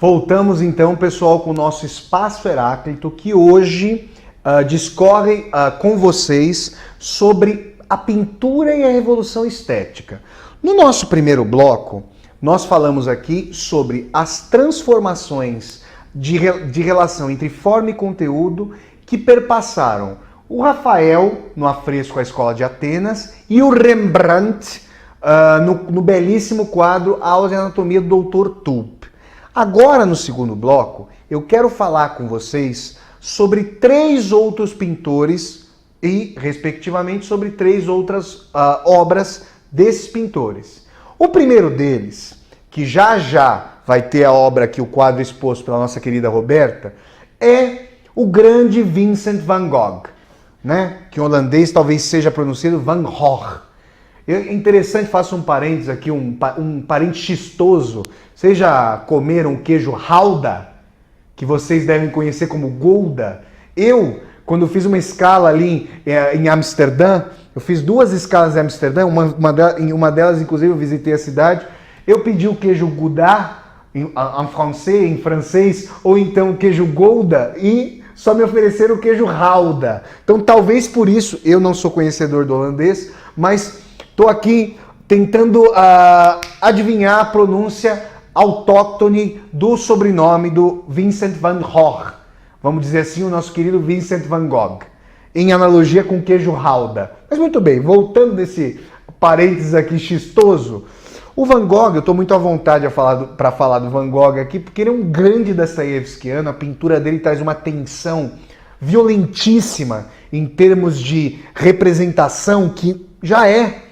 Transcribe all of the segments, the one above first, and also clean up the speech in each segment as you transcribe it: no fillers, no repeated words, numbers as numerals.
Voltamos então, pessoal, com o nosso Espaço Heráclito, que hoje discorre com vocês sobre a pintura e a revolução estética. No nosso primeiro bloco, nós falamos aqui sobre as transformações de relação entre forma e conteúdo que perpassaram o Rafael no afresco A Escola de Atenas e o Rembrandt no belíssimo quadro Aula de Anatomia do Dr. Tulp. Agora, no segundo bloco, eu quero falar com vocês sobre 3 outros pintores e, respectivamente, sobre 3 outras obras desses pintores. O primeiro deles, que já vai ter a obra aqui, o quadro exposto pela nossa querida Roberta, é o grande Vincent van Gogh, né? Que em holandês talvez seja pronunciado Van Gogh. É interessante, faço um parênteses aqui, um parente xistoso. Vocês já comeram queijo Gouda, que vocês devem conhecer como Gouda? Eu, quando fiz uma escala ali em Amsterdã, eu fiz 2 escalas em Amsterdã, em uma delas, inclusive, eu visitei a cidade, eu pedi o queijo Gouda, em francês, ou então o queijo Gouda, e só me ofereceram o queijo Gouda. Então, talvez por isso, eu não sou conhecedor do holandês, mas estou aqui tentando adivinhar a pronúncia autóctone do sobrenome do Vincent van Gogh. Vamos dizer assim, o nosso querido Vincent van Gogh, em analogia com o queijo Gouda. Mas muito bem, voltando desse parênteses aqui xistoso, o Van Gogh, eu estou muito à vontade para falar do Van Gogh aqui, porque ele é um grande dostoiévskiano, a pintura dele traz uma tensão violentíssima em termos de representação, que já é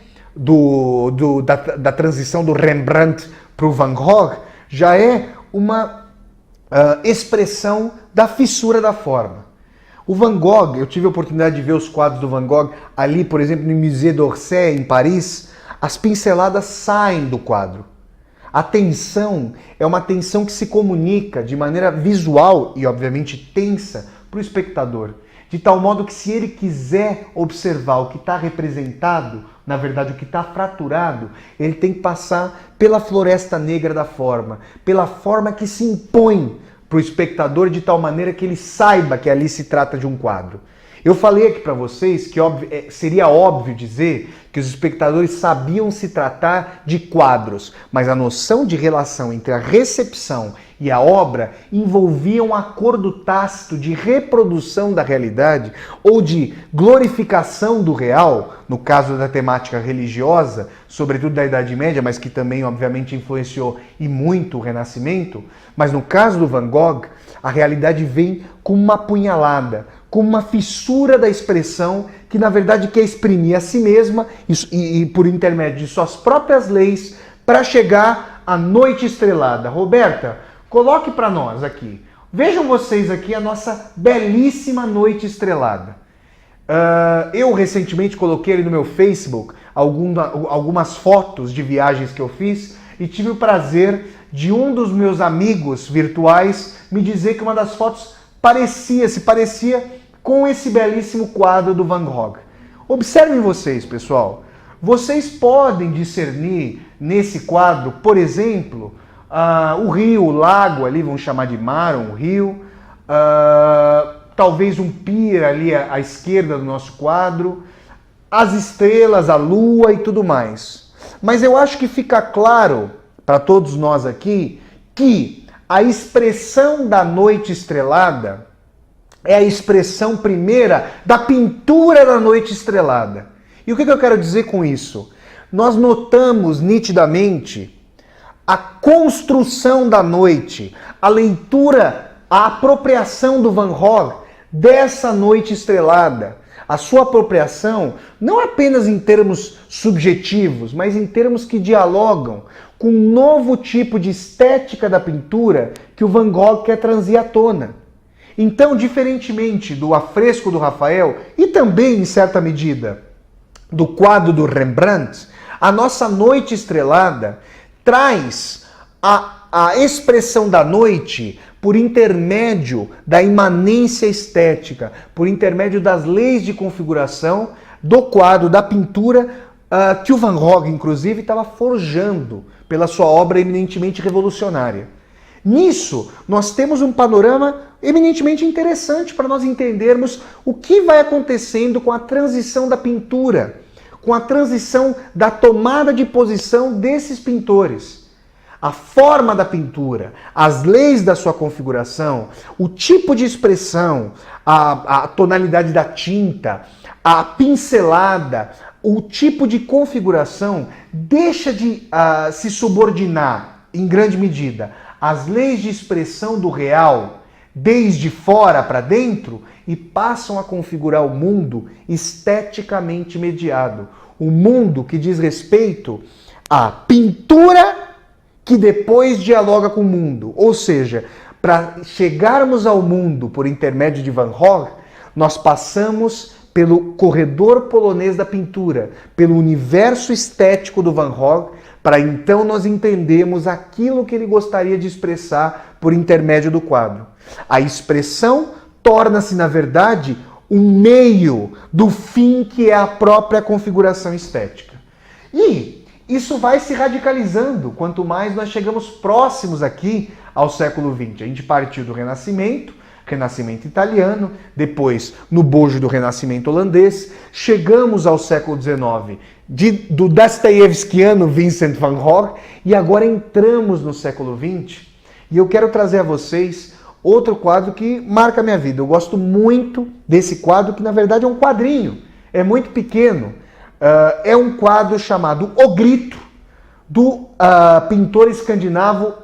da transição do Rembrandt para o Van Gogh, já é uma expressão da fissura da forma. O Van Gogh, eu tive a oportunidade de ver os quadros do Van Gogh ali, por exemplo, no Musée d'Orsay, em Paris. As pinceladas saem do quadro. A tensão é uma tensão que se comunica de maneira visual e, obviamente, tensa para o espectador. De tal modo que, se ele quiser observar o que está representado, na verdade, o que está fraturado, ele tem que passar pela floresta negra da forma, pela forma que se impõe para o espectador de tal maneira que ele saiba que ali se trata de um quadro. Eu falei aqui para vocês que seria óbvio dizer que os espectadores sabiam se tratar de quadros, mas a noção de relação entre a recepção e a obra envolvia um acordo tácito de reprodução da realidade ou de glorificação do real, no caso da temática religiosa, sobretudo da Idade Média, mas que também, obviamente, influenciou e muito o Renascimento. Mas no caso do Van Gogh, a realidade vem como uma punhalada, como uma fissura da expressão que, na verdade, quer exprimir a si mesma e por intermédio de suas próprias leis para chegar à noite estrelada. Roberta, coloque para nós aqui. Vejam vocês aqui a nossa belíssima noite estrelada. Eu recentemente coloquei ali no meu Facebook algumas fotos de viagens que eu fiz e tive o prazer de um dos meus amigos virtuais me dizer que uma das fotos se parecia com esse belíssimo quadro do Van Gogh. Observem vocês, pessoal. Vocês podem discernir nesse quadro, por exemplo, o rio, o lago ali, vamos chamar de mar, um rio, talvez um pier ali à esquerda do nosso quadro, as estrelas, a lua e tudo mais. Mas eu acho que fica claro para todos nós aqui que a expressão da noite estrelada é a expressão primeira da pintura da noite estrelada. E o que eu quero dizer com isso? Nós notamos nitidamente a construção da noite, a leitura, a apropriação do Van Gogh dessa noite estrelada. A sua apropriação não apenas em termos subjetivos, mas em termos que dialogam com um novo tipo de estética da pintura que o Van Gogh quer trazer à tona. Então, diferentemente do afresco do Rafael e também, em certa medida, do quadro do Rembrandt, a nossa noite estrelada traz a expressão da noite por intermédio da imanência estética, por intermédio das leis de configuração do quadro, da pintura que o Van Gogh, inclusive, estava forjando pela sua obra eminentemente revolucionária. Nisso, nós temos um panorama eminentemente interessante para nós entendermos o que vai acontecendo com a transição da pintura, com a transição da tomada de posição desses pintores. A forma da pintura, as leis da sua configuração, o tipo de expressão, a tonalidade da tinta, a pincelada, o tipo de configuração deixa de se subordinar, em grande medida, às leis de expressão do real, desde fora para dentro, e passam a configurar o mundo esteticamente mediado. O mundo que diz respeito à pintura que depois dialoga com o mundo. Ou seja, para chegarmos ao mundo por intermédio de Van Gogh, nós passamos pelo corredor polonês da pintura, pelo universo estético do Van Gogh, para então nós entendermos aquilo que ele gostaria de expressar por intermédio do quadro. A expressão torna-se, na verdade, um meio do fim que é a própria configuração estética. E isso vai se radicalizando quanto mais nós chegamos próximos aqui ao século XX. A gente partiu do Renascimento, Renascimento italiano, depois no bojo do Renascimento holandês, chegamos ao século XIX, do dostoiévskiano Vincent van Gogh, e agora entramos no século XX, e eu quero trazer a vocês outro quadro que marca a minha vida. Eu gosto muito desse quadro, que na verdade é um quadrinho, é muito pequeno. É um quadro chamado O Grito, do pintor escandinavo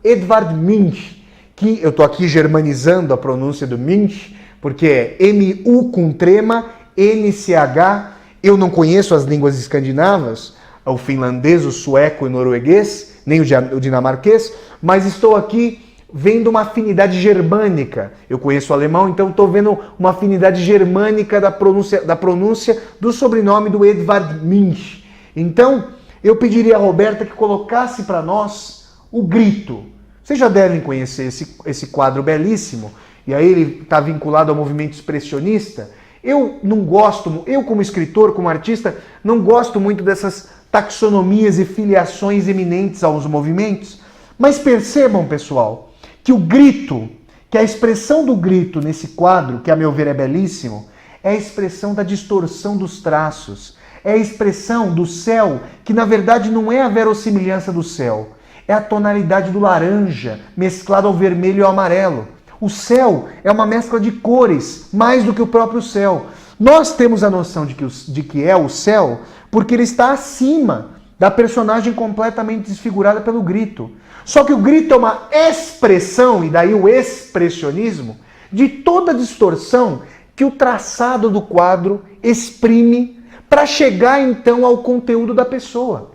Edvard Munch, que eu estou aqui germanizando a pronúncia do Munch, porque é M-U com trema, N-C-H. Eu não conheço as línguas escandinavas, o finlandês, o sueco e o norueguês, nem o dinamarquês, mas estou aqui vendo uma afinidade germânica. Eu conheço o alemão, então estou vendo uma afinidade germânica da pronúncia do sobrenome do Edvard Munch. Então, eu pediria a Roberta que colocasse para nós O Grito. Vocês já devem conhecer esse quadro belíssimo, e aí ele está vinculado ao movimento expressionista. Eu não gosto, eu como escritor, como artista, não gosto muito dessas taxonomias e filiações eminentes aos movimentos, mas percebam, pessoal, que o grito, que a expressão do grito nesse quadro, que a meu ver é belíssimo, é a expressão da distorção dos traços, é a expressão do céu, que na verdade não é a verossimilhança do céu, é a tonalidade do laranja mesclado ao vermelho e ao amarelo. O céu é uma mescla de cores, mais do que o próprio céu. Nós temos a noção de que é o céu porque ele está acima da personagem completamente desfigurada pelo grito. Só que o grito é uma expressão, e daí o expressionismo, de toda a distorção que o traçado do quadro exprime para chegar então ao conteúdo da pessoa.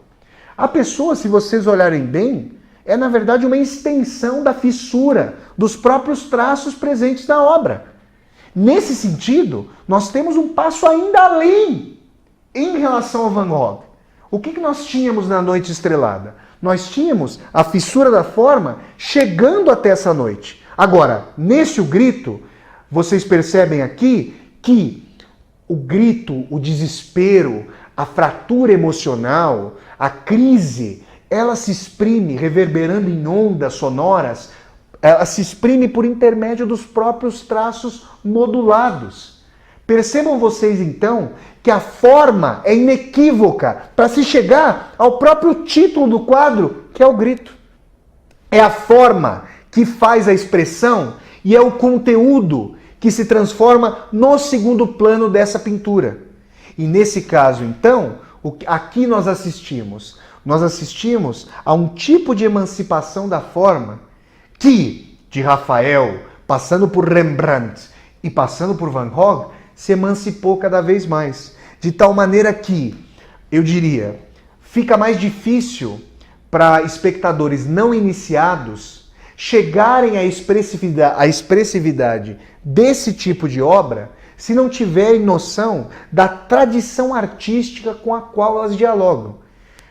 A pessoa, se vocês olharem bem, é na verdade uma extensão da fissura dos próprios traços presentes na obra. Nesse sentido, nós temos um passo ainda além em relação ao Van Gogh. O que nós tínhamos na Noite Estrelada? Nós tínhamos a fissura da forma chegando até essa noite. Agora, nesse O Grito, vocês percebem aqui que o grito, o desespero, a fratura emocional, a crise, ela se exprime reverberando em ondas sonoras, ela se exprime por intermédio dos próprios traços modulados. Percebam vocês então que a forma é inequívoca para se chegar ao próprio título do quadro, que é o grito. É a forma que faz a expressão e é o conteúdo que se transforma no segundo plano dessa pintura. E nesse caso, então, aqui nós assistimos a um tipo de emancipação da forma que, de Rafael, passando por Rembrandt e passando por Van Gogh, se emancipou cada vez mais. De tal maneira que, eu diria, fica mais difícil para espectadores não iniciados chegarem à expressividade desse tipo de obra se não tiverem noção da tradição artística com a qual elas dialogam.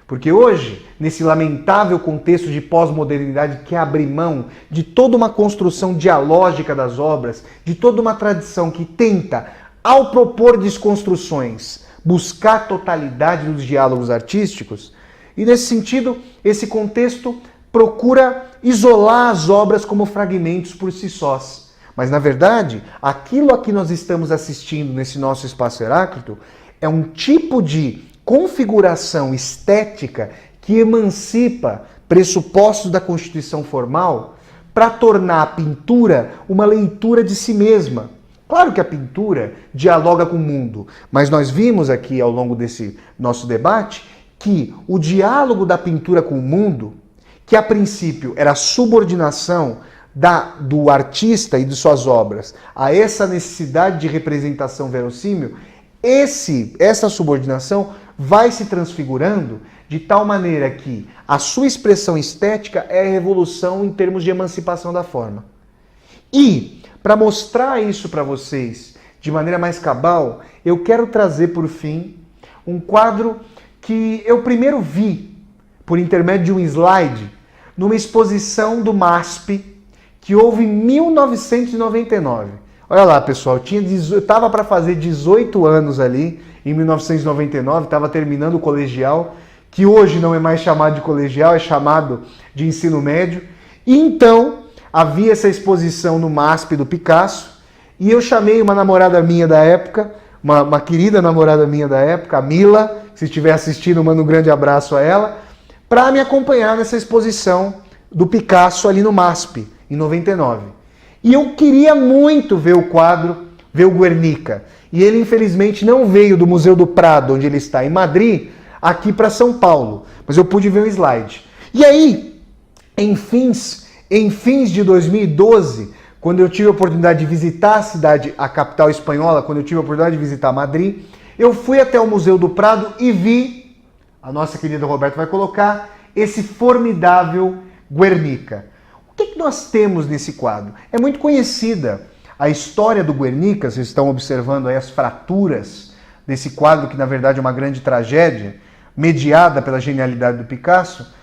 Porque hoje, nesse lamentável contexto de pós-modernidade que abre mão de toda uma construção dialógica das obras, de toda uma tradição que tenta, ao propor desconstruções, buscar a totalidade dos diálogos artísticos, e nesse sentido, esse contexto procura isolar as obras como fragmentos por si sós. Mas, na verdade, aquilo a que nós estamos assistindo nesse nosso espaço Heráclito é um tipo de configuração estética que emancipa pressupostos da constituição formal para tornar a pintura uma leitura de si mesma. Claro que a pintura dialoga com o mundo, mas nós vimos aqui ao longo desse nosso debate que o diálogo da pintura com o mundo, que a princípio era a subordinação do artista e de suas obras a essa necessidade de representação verossímil, essa subordinação vai se transfigurando de tal maneira que a sua expressão estética é a revolução em termos de emancipação da forma. E, para mostrar isso para vocês de maneira mais cabal, eu quero trazer, por fim, um quadro que eu primeiro vi, por intermédio de um slide, numa exposição do MASP, que houve em 1999. Olha lá, pessoal, eu estava para fazer 18 anos ali, em 1999, estava terminando o colegial, que hoje não é mais chamado de colegial, é chamado de ensino médio. E então, havia essa exposição no MASP do Picasso, e eu chamei uma namorada minha da época, uma querida namorada minha da época, a Mila, se estiver assistindo, mando um grande abraço a ela, para me acompanhar nessa exposição do Picasso ali no MASP, em 99. E eu queria muito ver o quadro, ver o Guernica. E ele, infelizmente, não veio do Museu do Prado, onde ele está, em Madrid, aqui para São Paulo. Mas eu pude ver o slide. E aí, em fins de 2012, quando eu tive a oportunidade de visitar a cidade, a capital espanhola, quando eu tive a oportunidade de visitar Madrid, eu fui até o Museu do Prado e vi, a nossa querida Roberta vai colocar, esse formidável Guernica. O que nós temos nesse quadro? É muito conhecida a história do Guernica, vocês estão observando aí as fraturas desse quadro, que na verdade é uma grande tragédia, mediada pela genialidade do Picasso,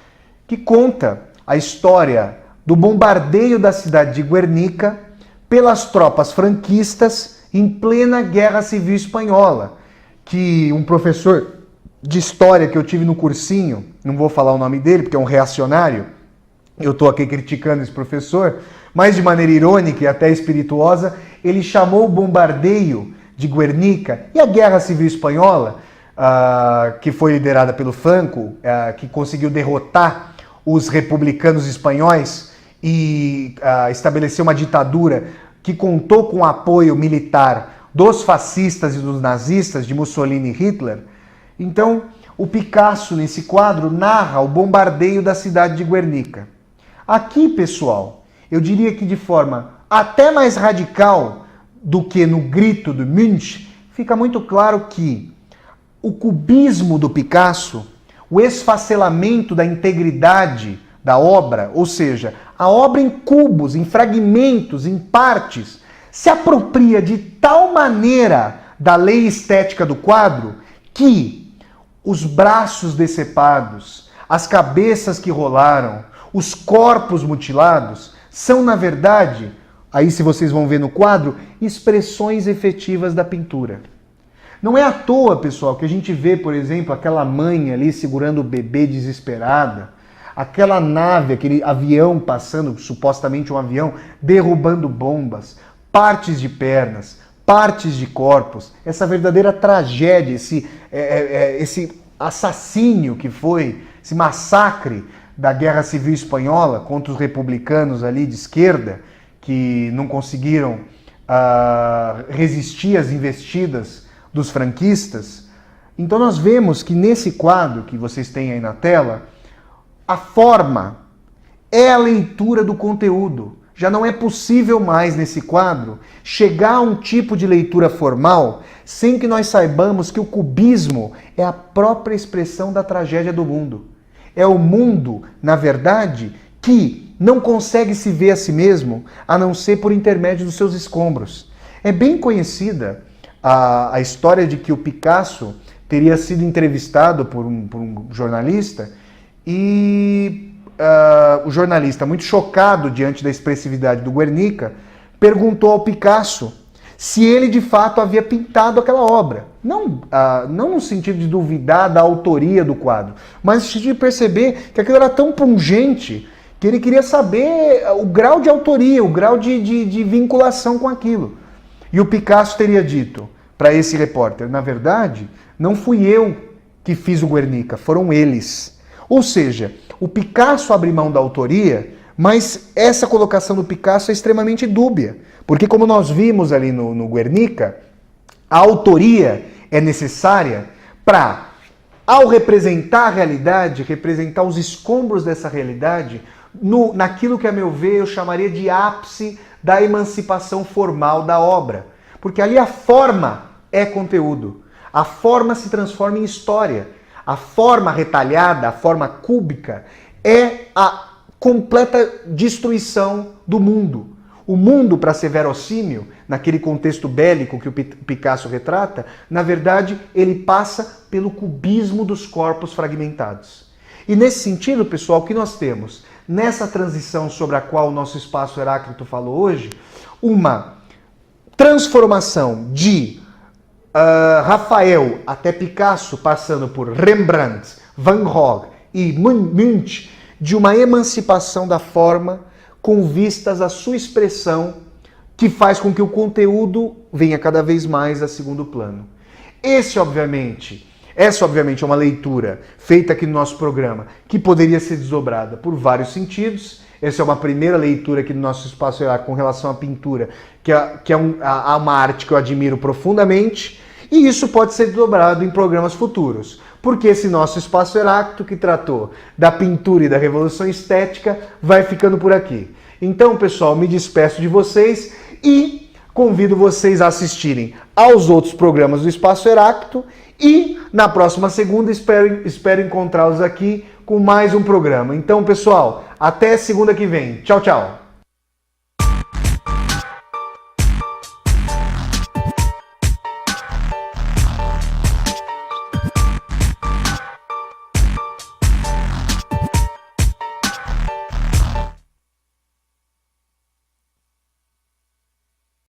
que conta a história do bombardeio da cidade de Guernica pelas tropas franquistas em plena Guerra Civil Espanhola, que um professor de história que eu tive no cursinho, não vou falar o nome dele porque é um reacionário, eu estou aqui criticando esse professor, mas de maneira irônica e até espirituosa, ele chamou o bombardeio de Guernica e a Guerra Civil Espanhola, que foi liderada pelo Franco, que conseguiu derrotar os republicanos espanhóis e estabelecer uma ditadura que contou com o apoio militar dos fascistas e dos nazistas, de Mussolini e Hitler. Então, o Picasso, nesse quadro, narra o bombardeio da cidade de Guernica. Aqui, pessoal, eu diria que de forma até mais radical do que no Grito do Munch, fica muito claro que o cubismo do Picasso, o esfacelamento da integridade da obra, ou seja, a obra em cubos, em fragmentos, em partes, se apropria de tal maneira da lei estética do quadro que os braços decepados, as cabeças que rolaram, os corpos mutilados são, na verdade, aí se vocês vão ver no quadro, expressões efetivas da pintura. Não é à toa, pessoal, que a gente vê, por exemplo, aquela mãe ali segurando o bebê desesperada, aquela nave, aquele avião passando, supostamente um avião, derrubando bombas, partes de pernas, partes de corpos, essa verdadeira tragédia, esse assassínio que foi, esse massacre da Guerra Civil Espanhola contra os republicanos ali de esquerda, que não conseguiram resistir às investidas dos franquistas. Então nós vemos que nesse quadro que vocês têm aí na tela, a forma é a leitura do conteúdo. Já não é possível mais nesse quadro chegar a um tipo de leitura formal sem que nós saibamos que o cubismo é a própria expressão da tragédia do mundo. É o mundo, na verdade, que não consegue se ver a si mesmo a não ser por intermédio dos seus escombros. É bem conhecida a história de que o Picasso teria sido entrevistado por um jornalista e o jornalista, muito chocado diante da expressividade do Guernica, perguntou ao Picasso se ele de fato havia pintado aquela obra. Não no sentido de duvidar da autoria do quadro, mas no sentido de perceber que aquilo era tão pungente que ele queria saber o grau de autoria, o grau de vinculação com aquilo. E o Picasso teria dito para esse repórter, na verdade, não fui eu que fiz o Guernica, foram eles. Ou seja, o Picasso abre mão da autoria, mas essa colocação do Picasso é extremamente dúbia. Porque como nós vimos ali no Guernica, a autoria é necessária para, ao representar a realidade, representar os escombros dessa realidade, naquilo que, a meu ver, eu chamaria de ápice da emancipação formal da obra. Porque ali a forma é conteúdo. A forma se transforma em história. A forma retalhada, a forma cúbica, é a completa destruição do mundo. O mundo, para ser verossímil, naquele contexto bélico que o Picasso retrata, na verdade, ele passa pelo cubismo dos corpos fragmentados. E nesse sentido, pessoal, o que nós temos? Nessa transição sobre a qual o nosso Espaço Heráclito falou hoje, uma transformação de Rafael até Picasso, passando por Rembrandt, Van Gogh e Munch, de uma emancipação da forma com vistas à sua expressão, que faz com que o conteúdo venha cada vez mais a segundo plano. Essa, obviamente, é uma leitura feita aqui no nosso programa, que poderia ser desdobrada por vários sentidos. Essa é uma primeira leitura aqui no nosso Espaço Heráclito com relação à pintura, que é uma arte que eu admiro profundamente, e isso pode ser desdobrado em programas futuros. Porque esse nosso Espaço Heráclito, que tratou da pintura e da revolução estética, vai ficando por aqui. Então, pessoal, me despeço de vocês e convido vocês a assistirem aos outros programas do Espaço Heráclito e na próxima segunda espero encontrá-los aqui com mais um programa. Então, pessoal, até segunda que vem. Tchau, tchau!